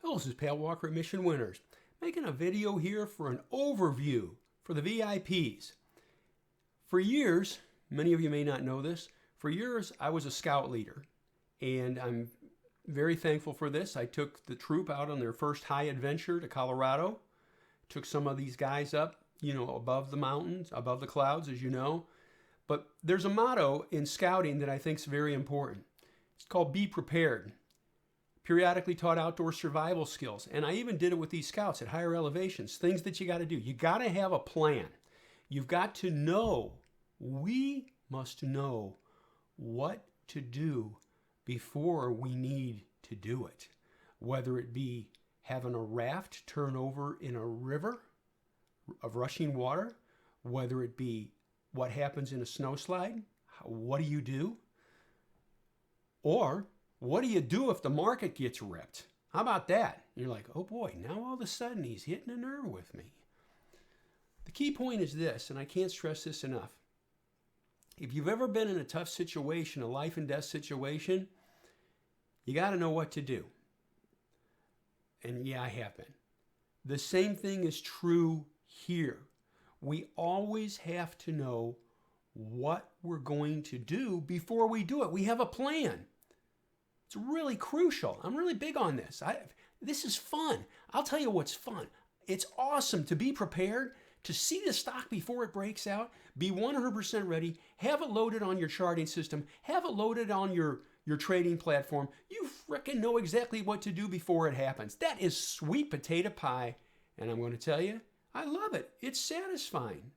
Hello, this is Pat Walker at Mission Winners, making a video here for an overview for the VIPs. For years, many of you may not know this, for years I was a scout leader, and I'm very thankful for this. I took the troop out on their first high adventure to Colorado, took some of these guys up, above the mountains, above the clouds, as you know. But there's a motto in scouting that I think is very important. It's called be prepared. Periodically taught outdoor survival skills. And I even did it with these scouts at higher elevations, things that you got to do. You got to have a plan. You've got to know, we must know what to do before we need to do it. Whether it be having a raft turn over in a river of rushing water, whether it be what happens in a snowslide, what do you do? Or what do you do if the market gets ripped? How about that? You're like, oh boy, now all of a sudden he's hitting a nerve with me. The key point is this, and I can't stress this enough. If you've ever been in a tough situation, a life and death situation, you got to know what to do. And yeah, I have been. The same thing is true here. We always have to know what we're going to do before we do it. We have a plan. It's really crucial. I'm really big on this. This is fun. I'll tell you what's fun. It's awesome to be prepared, to see the stock before it breaks out, be 100% ready, have it loaded on your charting system, have it loaded on your trading platform. You frickin' know exactly what to do before it happens. That is sweet potato pie. And I'm going to tell you, I love it. It's satisfying.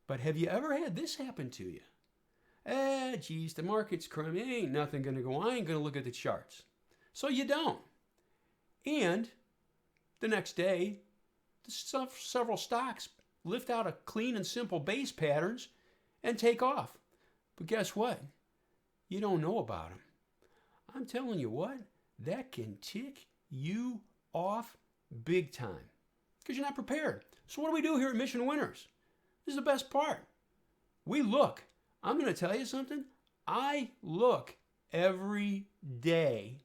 But have you ever had this happen to you? Geez, the market's crummy. Ain't nothing going to go. I ain't going to look at the charts. So you don't. And the next day, several stocks lift out of clean and simple base patterns and take off. But guess what? You don't know about them. I'm telling you what, that can tick you off big time because you're not prepared. So what do we do here at Mission Winners? This is the best part. We look. I'm going to tell you something. I look every day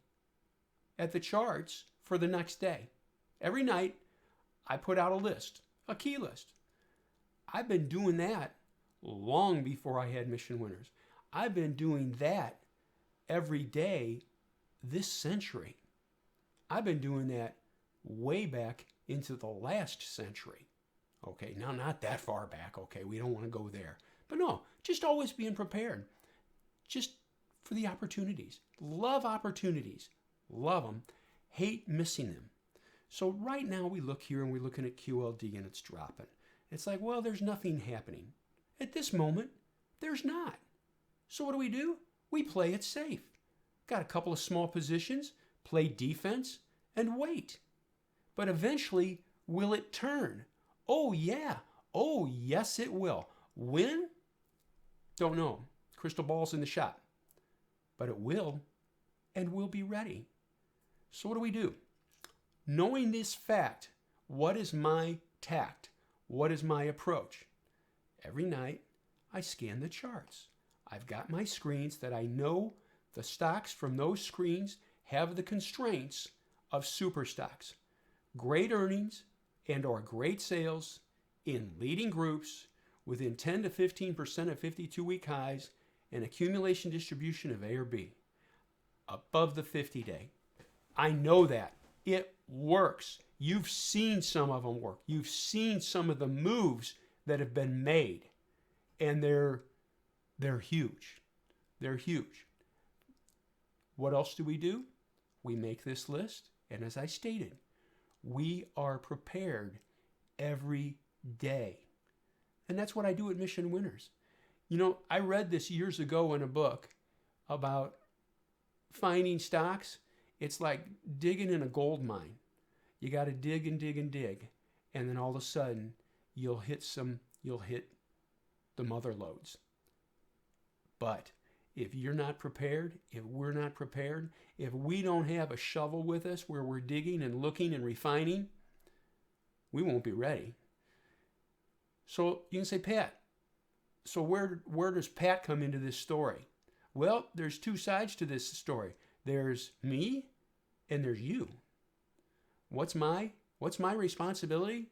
at the charts for the next day. Every night, I put out a list, a key list. I've been doing that long before I had Mission Winners. I've been doing that every day this century. I've been doing that way back into the last century. Okay, now not that far back. Okay, we don't want to go there. But no, just always being prepared. Just for the opportunities. Love opportunities. Love them. Hate missing them. So right now we look here and we're looking at QLD and it's dropping. It's like, well, there's nothing happening. At this moment, there's not. So what do? We play it safe. Got a couple of small positions, play defense, and wait. But eventually, will it turn? Oh yeah. Oh yes it will. When? Don't know. Crystal ball's in the shop. But it will, and we'll be ready. So what do? Knowing this fact, what is my tact? What is my approach? Every night, I scan the charts. I've got my screens that I know the stocks from those screens have the constraints of super stocks. Great earnings and or great sales in leading groups within 10 to 15% of 52-week highs and accumulation distribution of A or B above the 50-day. I know that. It works. You've seen some of them work. You've seen some of the moves that have been made, and they're huge. They're huge. What else do? We make this list, and as I stated, we are prepared every day. And that's what I do at Mission Winners. I read this years ago in a book about finding stocks. It's like digging in a gold mine. You got to dig and dig and dig. And then all of a sudden, you'll hit the mother lodes. But if you're not prepared, if we're not prepared, if we don't have a shovel with us where we're digging and looking and refining, we won't be ready. So you can say, Pat, so where does Pat come into this story? Well, there's two sides to this story. There's me and there's you. What's my responsibility?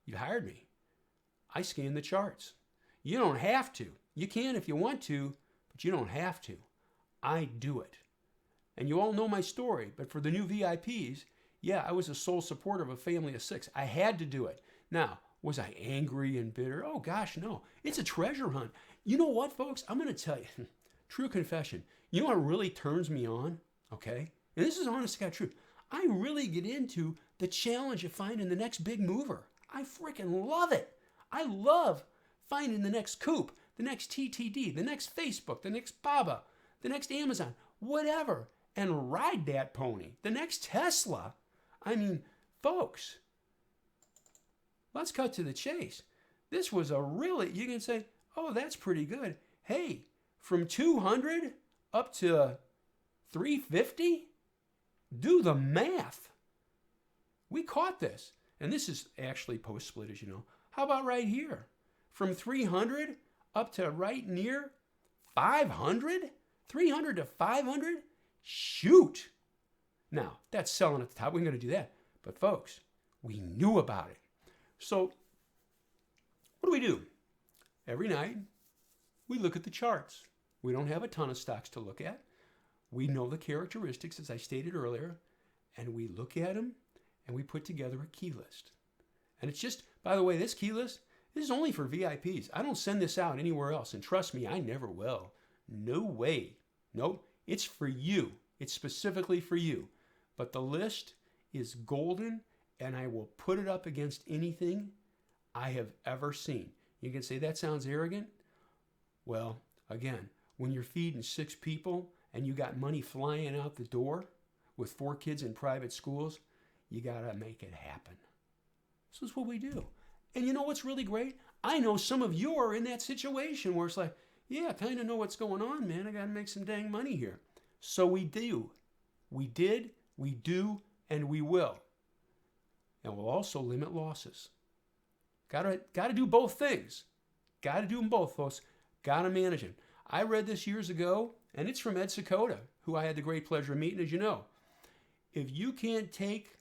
You hired me. I scan the charts. You don't have to. You can if you want to, but you don't have to. I do it. And you all know my story, but for the new VIPs, yeah, I was a sole supporter of a family of 6. I had to do it. Now, was I angry and bitter? Oh gosh, no. It's a treasure hunt. You know what, folks? I'm going to tell you, true confession. You know what really turns me on? Okay? And this is honest to God truth. I really get into the challenge of finding the next big mover. I freaking love it. I love finding the next Coop, the next TTD, the next Facebook, the next Baba, the next Amazon, whatever, and ride that pony. The next Tesla. I mean, folks, let's cut to the chase. This was a really, you can say, oh, that's pretty good. Hey, from 200 up to 350? Do the math. We caught this. And this is actually post-split, as you know. How about right here? From 300 up to right near 500? 300 to 500? Shoot. Now, that's selling at the top. We're going to do that. But folks, we knew about it. So what do? Every night, we look at the charts. We don't have a ton of stocks to look at. We know the characteristics, as I stated earlier, and we look at them, and we put together a key list. And it's just, by the way, this key list, this is only for VIPs. I don't send this out anywhere else, and trust me, I never will. No way. Nope, it's for you. It's specifically for you. But the list is golden, and I will put it up against anything I have ever seen. You can say, that sounds arrogant. Well, again, when you're feeding 6 people and you got money flying out the door with 4 kids in private schools, you got to make it happen. This is what we do. And you know what's really great? I know some of you are in that situation where it's like, yeah, I kind of know what's going on, man. I got to make some dang money here. So we do. We did, we do, and we will. And we'll also limit losses. Got to do both things. Got to do them both, folks. Got to manage them. I read this years ago, and it's from Ed Sakota, who I had the great pleasure of meeting, as you know. If you can't take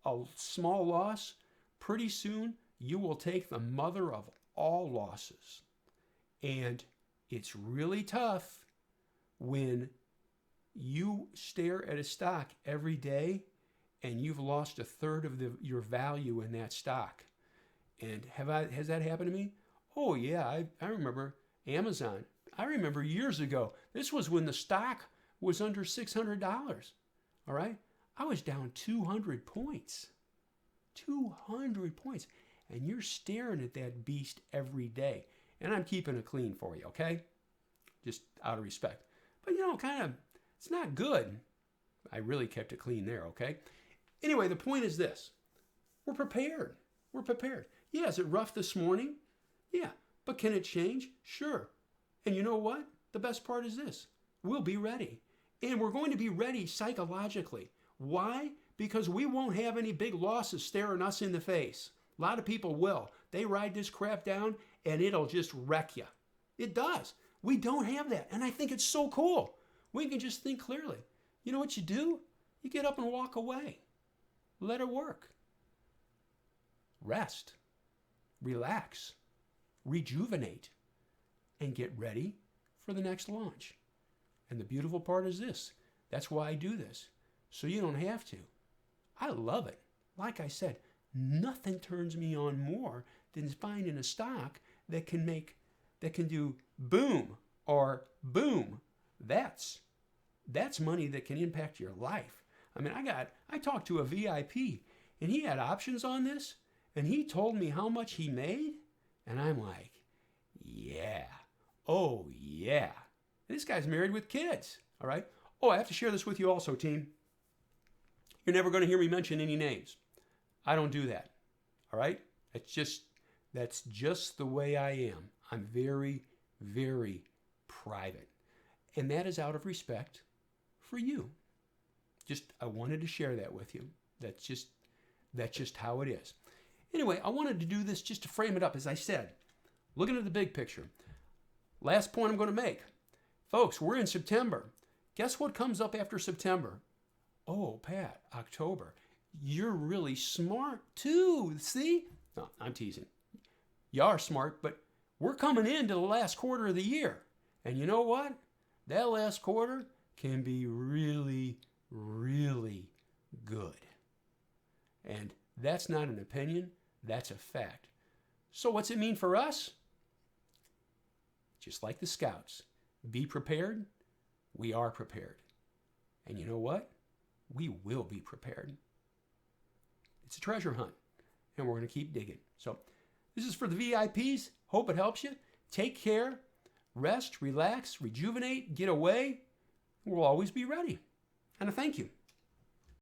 a small loss, pretty soon you will take the mother of all losses. And it's really tough when you stare at a stock every day and you've lost a third of your value in that stock. And has that happened to me? Oh yeah, I remember Amazon. I remember years ago, this was when the stock was under $600. All right? I was down 200 points. 200 points. And you're staring at that beast every day. And I'm keeping it clean for you, okay? Just out of respect. But you know, kind of, it's not good. I really kept it clean there, okay? Anyway, the point is this. We're prepared. We're prepared. Yeah, is it rough this morning? Yeah. But can it change? Sure. And you know what? The best part is this. We'll be ready. And we're going to be ready psychologically. Why? Because we won't have any big losses staring us in the face. A lot of people will. They ride this crap down and it'll just wreck you. It does. We don't have that. And I think it's so cool. We can just think clearly. You know what you do? You get up and walk away. Let it work. Rest. Relax. Rejuvenate. And get ready for the next launch. And the beautiful part is this. That's why I do this. So you don't have to. I love it. Like I said, nothing turns me on more than finding a stock that can do boom or boom. That's money that can impact your life. I mean, I talked to a VIP and he had options on this and he told me how much he made. And I'm like, yeah. Oh, yeah. And this guy's married with kids. All right. Oh, I have to share this with you also, team. You're never going to hear me mention any names. I don't do that. All right? That's just the way I am. I'm very, very private. And that is out of respect for you. I wanted to share that with you. That's just how it is. Anyway, I wanted to do this just to frame it up, as I said. Looking at the big picture. Last point I'm going to make. Folks, we're in September. Guess what comes up after September? Oh, Pat, October. you're really smart too. See? No, I'm teasing. You are smart, but we're coming into the last quarter of the year. And you know what? That last quarter can be really, really good. And that's not an opinion, that's a fact. So what's it mean for us? Just like the scouts, be prepared. We are prepared. And you know what? We will be prepared. It's a treasure hunt, and we're going to keep digging. So this is for the VIPs. Hope it helps you. Take care. Rest, relax, rejuvenate, get away. We'll always be ready. And a thank you.